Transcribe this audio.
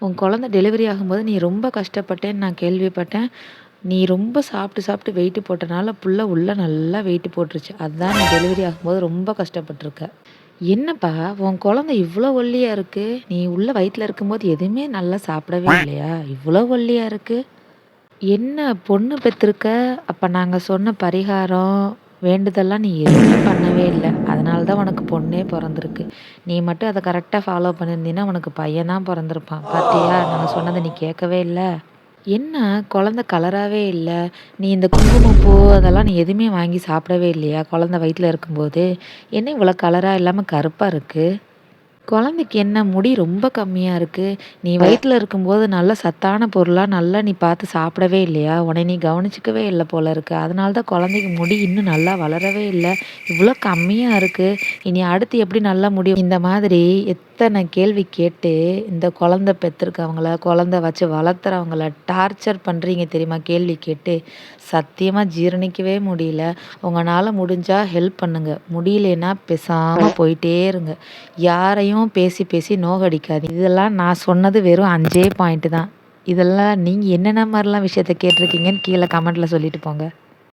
உன் குழந்தை டெலிவரி ஆகும்போது நீ ரொம்ப கஷ்டப்பட்டேன்னு நான் கேள்விப்பட்டேன். நீ ரொம்ப சாப்பிட்டு சாப்பிட்டு வெயிட் போட்டனால புள்ள உள்ள நல்லா வெயிட் போட்டுருச்சு. அதான் நீ டெலிவரி ஆகும்போது ரொம்ப கஷ்டப்பட்டுருக்க. என்னப்பா உன் குழந்தை இவ்ளோ ஒல்லியா இருக்கு? நீ உள்ள வயித்துல இருக்கும்போது எதுவுமே நல்லா சாப்பிடவே இல்லையா? இவ்ளோ ஒல்லியா இருக்கு? என்ன பொண்ணு பெத்திருக்க? அப்ப நாங்க சொன்ன பரிகாரம், வேண்டுதல்லாம் நீ எதுவுமே பண்ணவே இல்ல. அதனால தான் உனக்கு பொண்ணே பொறந்திருக்கு. நீ மட்டும் அத கரெக்ட்டா ஃபாலோ பண்ணியிருந்தீன்னா, உனக்கு பையன் தான் பொறந்திருப்பான். பாத்தியா? நாங்க சொன்னத நீ கேட்கவே இல்ல. என்ன குழந்தை கலராவே இல்ல. நீ இந்த குங்குமப்பூ அதெல்லாம் நீ எதுவுமே வாங்கி சாப்பிடவே இல்லையா? குழந்தை வயித்துல இருக்கும்போது? என்ன இவ்வளோ கலரா இல்லாம கருப்பா இருக்கு? குழந்தைக்கு என்ன முடி ரொம்ப கம்மியா இருக்கு. நீ வயித்துல இருக்கும்போது நல்ல சத்தான பொருளா நல்லா நீ பார்த்து சாப்பிடவே இல்லையா? உன்னை நீ கவனிச்சுக்கவே இல்ல போல இருக்கு. அதனால தான் குழந்தைக்கு முடி இன்னும் நல்லா வளரவே இல்ல. இவ்ளோ கம்மியா இருக்கு. இனி அடுத்து எப்படி நல்லா முடியும்? இந்த மாதிரி எத்தன கேள்வி கேட்டு இந்த குழந்தை பெத்திருக்கவங்கள, குழந்தை வச்சு வளர்த்துறவங்கள டார்ச்சர் பண்றீங்க தெரியுமா? கேள்வி கேட்டு. சத்தியமா ஜீரணிக்கவே முடியல. உங்கனால முடிஞ்சா ஹெல்ப் பண்ணுங்க. முடியலைன்னா பேசாம போயிட்டே இருங்க. யாரையும் பேசி பேசி நோகடிக்காதீங்க. இதெல்லாம் நான் சொன்னது வெறும் 5 பாயிண்ட் தான். இதெல்லாம் நீங்க என்னென்ன மாரிலாம் விஷயத்த கேட்டுருக்கீங்கன்னு கீழ கமெண்ட்ல சொல்லிட்டு போங்க.